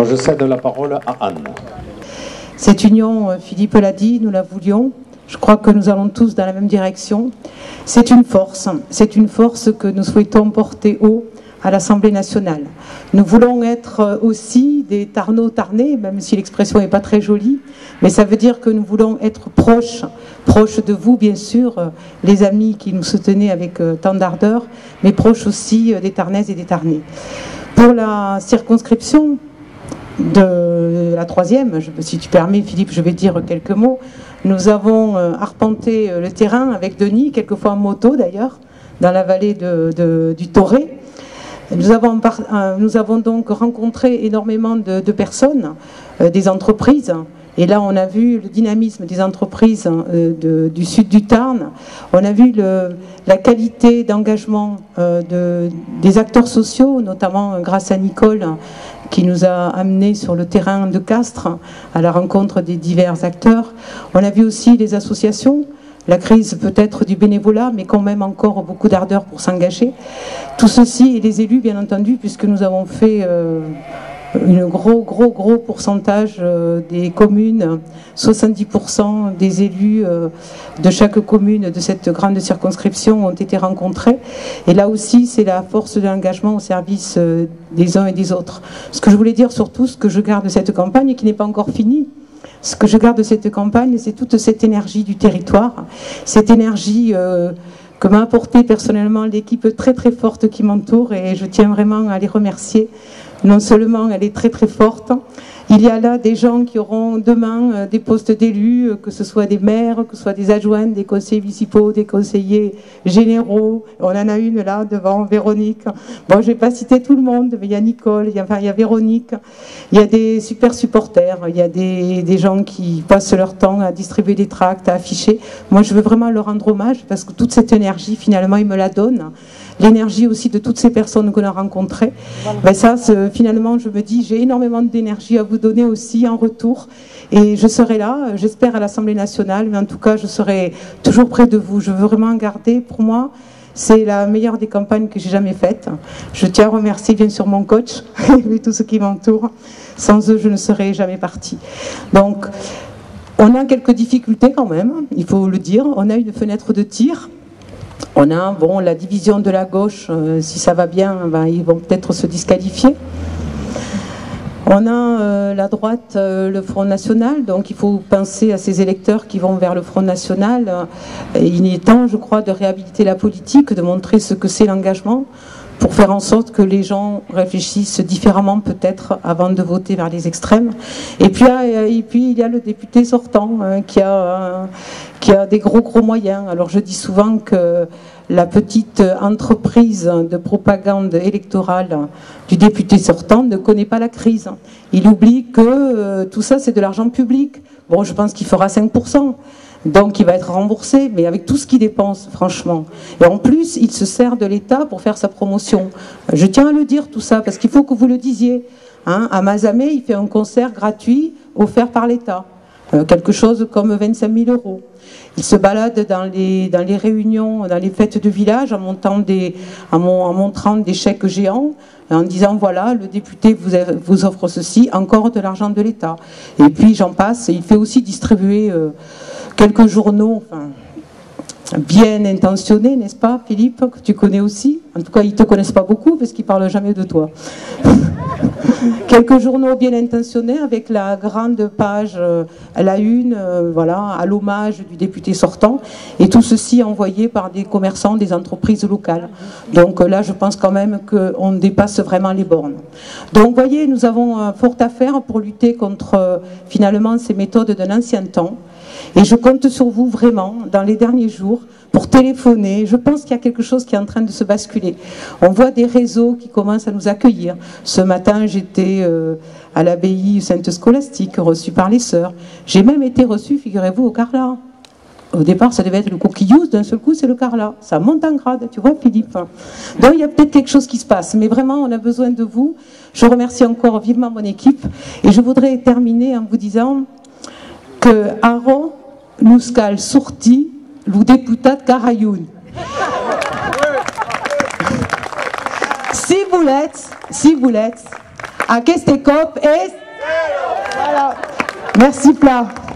je cède la parole à Anne. Cette union, Philippe l'a dit, nous la voulions. Je crois que nous allons tous dans la même direction. C'est une force que nous souhaitons porter haut à l'Assemblée nationale. Nous voulons être aussi des Tarnais, même si l'expression n'est pas très jolie, mais ça veut dire que nous voulons être proches de vous, bien sûr, les amis qui nous soutenaient avec tant d'ardeur, mais proches aussi des Tarnaises et des Tarnais. Pour la circonscription de la 3e, si tu permets Philippe, je vais dire quelques mots. Nous avons arpenté le terrain avec Denis, quelquefois en moto d'ailleurs, dans la vallée du Toré. Nous avons donc rencontré énormément de personnes, des entreprises. Et là, on a vu le dynamisme des entreprises du sud du Tarn. On a vu la qualité d'engagement des acteurs sociaux, notamment grâce à Nicole, qui nous a amenés sur le terrain de Castres à la rencontre des divers acteurs. On a vu aussi les associations, la crise peut-être du bénévolat, mais quand même encore beaucoup d'ardeur pour s'engager. Tout ceci, et les élus bien entendu, puisque nous avons fait un gros pourcentage des communes, 70% des élus de chaque commune de cette grande circonscription ont été rencontrés. Et là aussi, c'est la force de l'engagement au service des uns et des autres. Ce que je voulais dire surtout, ce que je garde de cette campagne et qui n'est pas encore finie, ce que je garde de cette campagne, c'est toute cette énergie du territoire, cette énergie que m'a apportée personnellement l'équipe très forte qui m'entoure, et je tiens vraiment à les remercier. Non seulement elle est très forte, il y a là des gens qui auront demain des postes d'élus, que ce soit des maires, que ce soit des adjoints, des conseillers municipaux, des conseillers généraux. On en a une là devant, Véronique. Bon, je ne vais pas citer tout le monde, mais il y a Nicole, il y a Véronique, il y a des super supporters, il y a des gens qui passent leur temps à distribuer des tracts, à afficher. Moi, je veux vraiment leur rendre hommage parce que toute cette énergie, finalement, ils me la donnent. L'énergie aussi de toutes ces personnes qu'on a rencontrées. Ben ça, finalement, je me dis, j'ai énormément d'énergie à vous donner aussi en retour. Et je serai là, j'espère, à l'Assemblée nationale, mais en tout cas, je serai toujours près de vous. Je veux vraiment garder, pour moi, c'est la meilleure des campagnes que j'ai jamais faites. Je tiens à remercier bien sûr mon coach et tous ceux qui m'entourent. Sans eux, je ne serais jamais partie. Donc, on a quelques difficultés quand même, il faut le dire. On a une fenêtre de tir. On a la division de la gauche, si ça va bien, ils vont peut-être se disqualifier. On a la droite, le Front National, donc il faut penser à ces électeurs qui vont vers le Front National. Il est temps, je crois, de réhabiliter la politique, de montrer ce que c'est l'engagement, pour faire en sorte que les gens réfléchissent différemment peut-être avant de voter vers les extrêmes. Et puis il y a le député sortant qui a des gros moyens. Alors je dis souvent que la petite entreprise de propagande électorale du député sortant ne connaît pas la crise. Il oublie que tout ça c'est de l'argent public. Bon, je pense qu'il fera 5%. Donc il va être remboursé, mais avec tout ce qu'il dépense, franchement. Et en plus, il se sert de l'État pour faire sa promotion. Je tiens à le dire tout ça, parce qu'il faut que vous le disiez. À Mazamet, il fait un concert gratuit offert par l'État. Quelque chose comme 25 000 €. Il se balade dans les réunions, dans les fêtes de village, en montrant des chèques géants, en disant voilà, le député vous offre ceci, encore de l'argent de l'État. Et puis j'en passe, et il fait aussi distribuer quelques journaux, bien intentionnés, n'est-ce pas, Philippe, que tu connais aussi. En tout cas, ils ne te connaissent pas beaucoup parce qu'ils ne parlent jamais de toi. Quelques journaux bien intentionnés avec la grande page à la une, à l'hommage du député sortant, et tout ceci envoyé par des commerçants, des entreprises locales. Donc là, je pense quand même qu'on dépasse vraiment les bornes. Donc, vous voyez, nous avons fort à faire pour lutter contre, finalement, ces méthodes d'un ancien temps. Et je compte sur vous vraiment, dans les derniers jours, pour téléphoner. Je pense qu'il y a quelque chose qui est en train de se basculer. On voit des réseaux qui commencent à nous accueillir. Ce matin, j'étais à l'abbaye Sainte-Scolastique, reçue par les sœurs. J'ai même été reçue, figurez-vous, au Carlat. Au départ, ça devait être le Coquillouse, d'un seul coup, c'est le Carlat. Ça monte en grade, tu vois, Philippe. Donc, il y a peut-être quelque chose qui se passe. Mais vraiment, on a besoin de vous. Je remercie encore vivement mon équipe. Et je voudrais terminer en vous disant que Aro nous cal sorti le députat de Carayoun. Si vous l'êtes, Aquest cop és... Voilà. Merci, Pla.